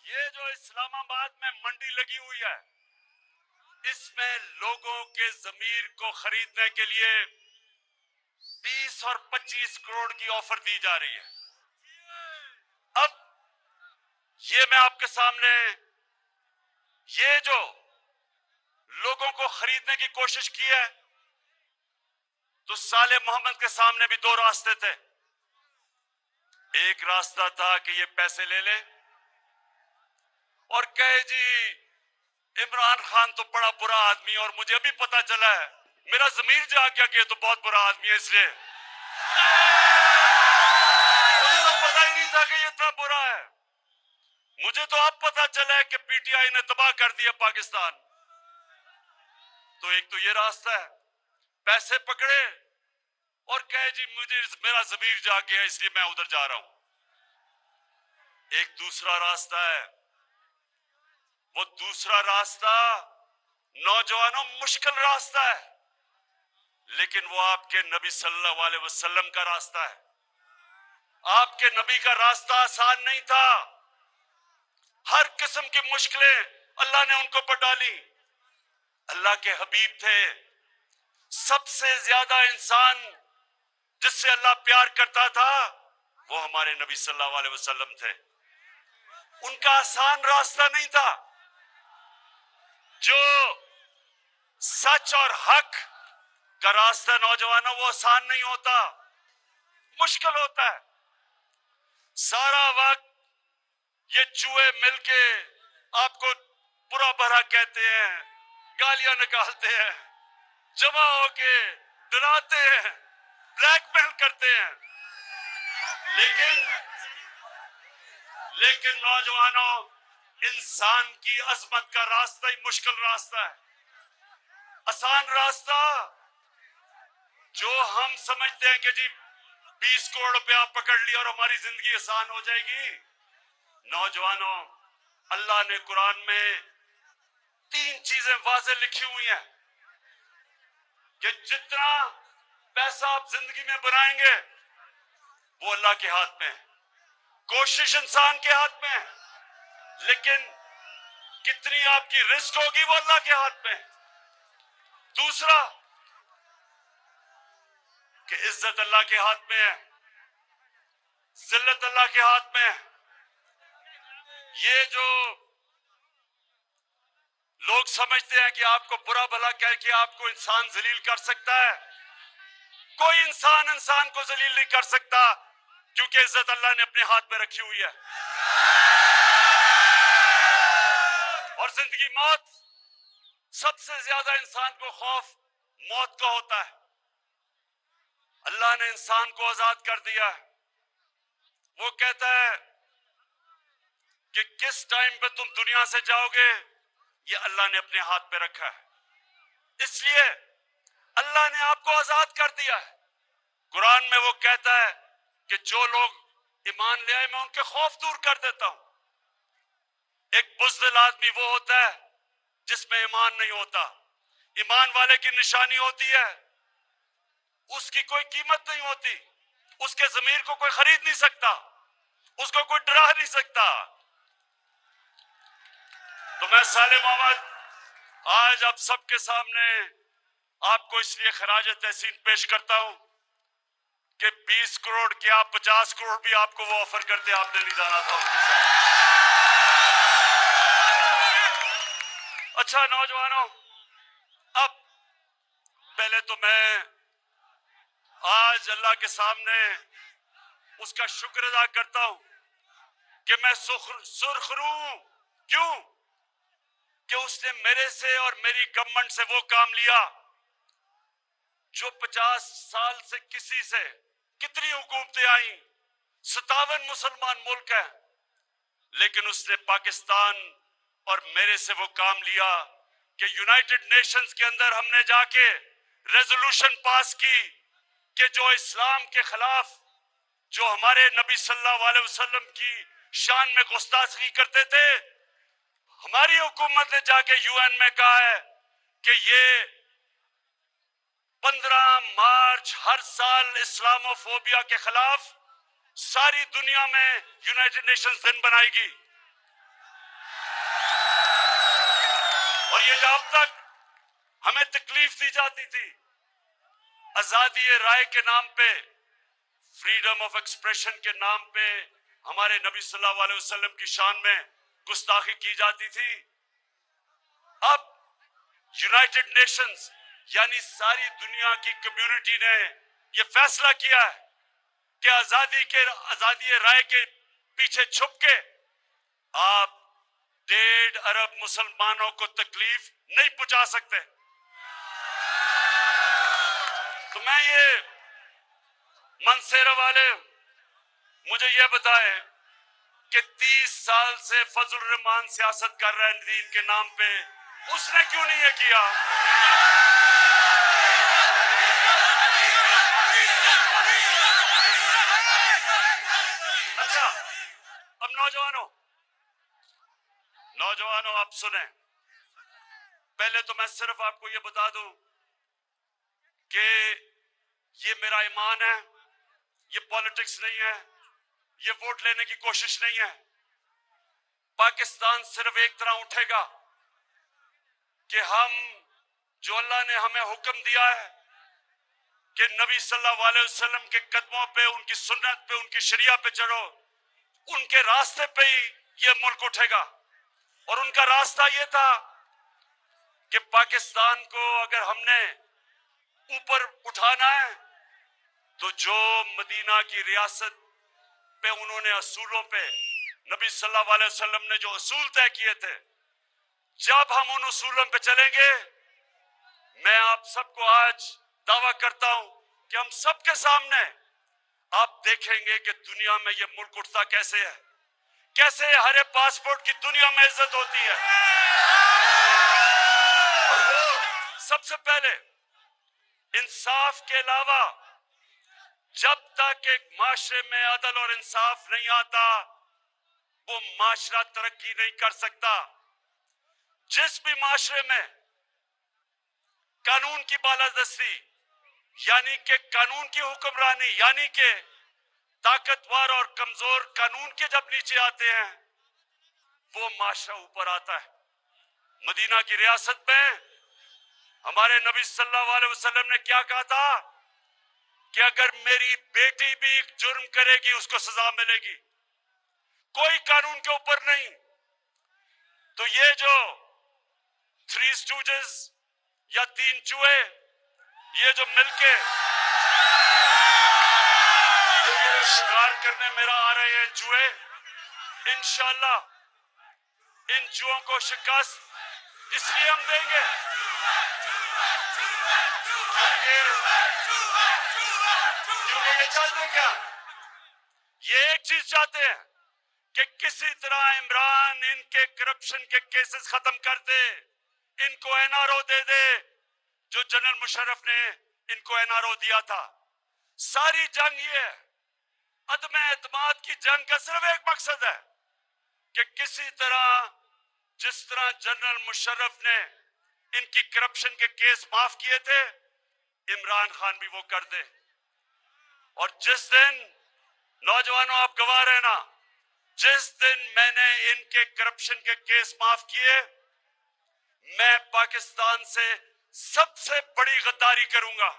یہ جو اسلام آباد میں منڈی لگی ہوئی ہے، اس میں لوگوں کے ضمیر کو خریدنے کے لیے 20 اور 25 کروڑ کی آفر دی جا رہی ہے۔ اب یہ میں آپ کے سامنے یہ جو لوگوں کو خریدنے کی کوشش کی ہے، تو صالح محمد کے سامنے بھی دو راستے تھے۔ ایک راستہ تھا کہ یہ پیسے لے لے اور کہے جی عمران خان تو بڑا برا آدمی ہے اور مجھے ابھی پتا چلا ہے، میرا ضمیر جاگ گیا کہ یہ تو بہت برا آدمی ہے، اس لیے مجھے تو پتا ہی نہیں تھا کہ یہ اتنا برا ہے، مجھے تو اب پتا چلا ہے کہ پی ٹی آئی نے تباہ کر دیا پاکستان۔ تو ایک تو یہ راستہ ہے، پیسے پکڑے اور کہے جی مجھے میرا ضمیر جاگ گیا اس لیے میں ادھر جا رہا ہوں۔ ایک دوسرا راستہ ہے، وہ دوسرا راستہ نوجوانوں مشکل راستہ ہے، لیکن وہ آپ کے نبی صلی اللہ علیہ وسلم کا راستہ ہے۔ آپ کے نبی کا راستہ آسان نہیں تھا، ہر قسم کی مشکلیں اللہ نے ان کو پر ڈالی۔ اللہ کے حبیب تھے، سب سے زیادہ انسان جس سے اللہ پیار کرتا تھا وہ ہمارے نبی صلی اللہ علیہ وسلم تھے۔ ان کا آسان راستہ نہیں تھا، جو سچ اور حق کا راستہ نوجوانوں وہ آسان نہیں ہوتا، مشکل ہوتا ہے۔ سارا وقت یہ چوہے مل کے آپ کو برا بھلا کہتے ہیں، گالیاں نکالتے ہیں، جمع ہو کے ڈراتے ہیں، بلیک میل کرتے ہیں، لیکن نوجوانوں، انسان کی عظمت کا راستہ ہی مشکل راستہ ہے۔ آسان راستہ جو ہم سمجھتے ہیں کہ جی 20 کروڑ روپیہ پکڑ لیا اور ہماری زندگی آسان ہو جائے گی۔ نوجوانوں، اللہ نے قرآن میں 3 چیزیں واضح لکھی ہوئی ہیں کہ جتنا پیسہ آپ زندگی میں بنائیں گے وہ اللہ کے ہاتھ میں ہے، کوشش انسان کے ہاتھ میں ہے، لیکن کتنی آپ کی رزق ہوگی وہ اللہ کے ہاتھ میں ہے۔ دوسرا کہ عزت اللہ کے ہاتھ میں ہے، ذلت اللہ کے ہاتھ میں ہے۔ یہ جو لوگ سمجھتے ہیں کہ آپ کو برا بھلا کہہ کے آپ کو انسان ذلیل کر سکتا ہے، کوئی انسان کو ذلیل نہیں کر سکتا، کیونکہ عزت اللہ نے اپنے ہاتھ میں رکھی ہوئی ہے۔ اور زندگی موت، سب سے زیادہ انسان کو خوف موت کا ہوتا ہے۔ اللہ نے انسان کو آزاد کر دیا ہے، وہ کہتا ہے کہ کس ٹائم پہ تم دنیا سے جاؤ گے یہ اللہ نے اپنے ہاتھ پہ رکھا ہے، اس لیے اللہ نے آپ کو آزاد کر دیا ہے۔ قرآن میں وہ کہتا ہے کہ جو لوگ ایمان لے آئے میں ان کے خوف دور کر دیتا ہوں۔ ایک بزدل آدمی وہ ہوتا ہے جس میں ایمان نہیں ہوتا، ایمان والے کی نشانی ہوتی ہے اس کی کوئی قیمت نہیں ہوتی، اس کے ضمیر کو کوئی خرید نہیں سکتا، اس کو کوئی ڈرا نہیں سکتا۔ تو میں صالح محمد آج آپ سب کے سامنے آپ کو اس لیے خراج تحسین پیش کرتا ہوں کہ 20 کروڑ کیا 50 کروڑ بھی آپ کو وہ آفر کرتے آپ نے نہیں جانا تھا ان کے ساتھ۔ اچھا نوجوانوں، اب پہلے تو میں آج اللہ کے سامنے اس کا شکر ادا کرتا ہوں کہ میں سرخرو ہوں۔ کیوں؟ کہ اس نے میرے سے اور میری گورنمنٹ سے وہ کام لیا جو 50 سال سے کسی سے کتنی حکومتیں آئیں، 57 مسلمان ملک ہیں، لیکن اس نے پاکستان اور میرے سے وہ کام لیا کہ یونائٹڈ نیشنز کے اندر ہم نے جا کے ریزولوشن پاس کی کہ جو اسلام کے خلاف، جو ہمارے نبی صلی اللہ علیہ وسلم کی شان میں گستاخی کرتے تھے، ہماری حکومت نے جا کے یو این میں کہا ہے کہ یہ 15 مارچ ہر سال اسلامو فوبیا کے خلاف ساری دنیا میں یونائٹڈ نیشنز دن بنائے گی۔ کہ اب تک ہمیں تکلیف دی جاتی تھی، آزادی رائے کے نام پہ، فریڈم آف ایکسپریشن کے نام پہ ہمارے نبی صلی اللہ علیہ وسلم کی شان میں گستاخی کی جاتی تھی۔ اب یونائٹڈ نیشنز یعنی ساری دنیا کی کمیونٹی نے یہ فیصلہ کیا ہے کہ آزادی رائے کے پیچھے چھپ کے آپ 1.5 ارب مسلمانوں کو تکلیف نہیں پہنچا سکتے۔ تو میں یہ منصیرہ والے مجھے یہ بتائیں کہ 30 سال سے فضل الرحمان سیاست کر رہے ہیں دین کے نام پہ، اس نے کیوں نہیں یہ کیا؟ اچھا اب نوجوانوں آپ سنیں، پہلے تو میں صرف آپ کو یہ بتا دوں کہ یہ میرا ایمان ہے، یہ پالیٹکس نہیں ہے، یہ ووٹ لینے کی کوشش نہیں ہے۔ پاکستان صرف ایک طرح اٹھے گا کہ ہم جو اللہ نے ہمیں حکم دیا ہے کہ نبی صلی اللہ علیہ وسلم کے قدموں پہ، ان کی سنت پہ، ان کی شریعہ پہ چڑھو، ان کے راستے پہ ہی یہ ملک اٹھے گا۔ اور ان کا راستہ یہ تھا کہ پاکستان کو اگر ہم نے اوپر اٹھانا ہے تو جو مدینہ کی ریاست پہ انہوں نے اصولوں پہ، نبی صلی اللہ علیہ وسلم نے جو اصول طے کیے تھے، جب ہم ان اصولوں پہ چلیں گے، میں آپ سب کو آج دعویٰ کرتا ہوں کہ ہم سب کے سامنے آپ دیکھیں گے کہ دنیا میں یہ ملک اٹھتا کیسے ہے، کیسے ہر پاسپورٹ کی دنیا میں عزت ہوتی ہے۔ اور وہ سب سے پہلے انصاف کے علاوہ جب تک ایک معاشرے میں عدل اور انصاف نہیں آتا وہ معاشرہ ترقی نہیں کر سکتا۔ جس بھی معاشرے میں قانون کی بالادستی یعنی کہ قانون کی حکمرانی یعنی کہ طاقتور اور کمزور قانون کے جب نیچے آتے ہیں وہ معاشرہ اوپر آتا ہے۔ مدینہ کی ریاست میں ہمارے نبی صلی اللہ علیہ وسلم نے کیا کہا تھا کہ اگر میری بیٹی بھی جرم کرے گی اس کو سزا ملے گی، کوئی قانون کے اوپر نہیں۔ تو یہ جو 3 اسٹوجز یا 3 چوہے یہ جو مل کے شکار کرنے میرا آ رہے ہیں چوہے، انشاءاللہ ان چوہوں کو شکست اس لیے ہم دیں گے کیونکہ یہ چاہتے ہیں کیا؟ یہ ایک چیز چاہتے ہیں کہ کسی طرح عمران ان کے کرپشن کے کیسز ختم کر دے، ان کو این آر او دے دے جو جنرل مشرف نے ان کو این آر او دیا تھا۔ ساری جنگ یہ ہے، عدم اعتماد کی جنگ کا صرف ایک مقصد ہے کہ کسی طرح جس طرح جنرل مشرف نے ان کی کرپشن کے کیس معاف کیے تھے عمران خان بھی وہ کر دے۔ اور جس دن نوجوانوں آپ گواہ رہنا، جس دن میں نے ان کے کرپشن کے کیس معاف کیے میں پاکستان سے سب سے بڑی غداری کروں گا۔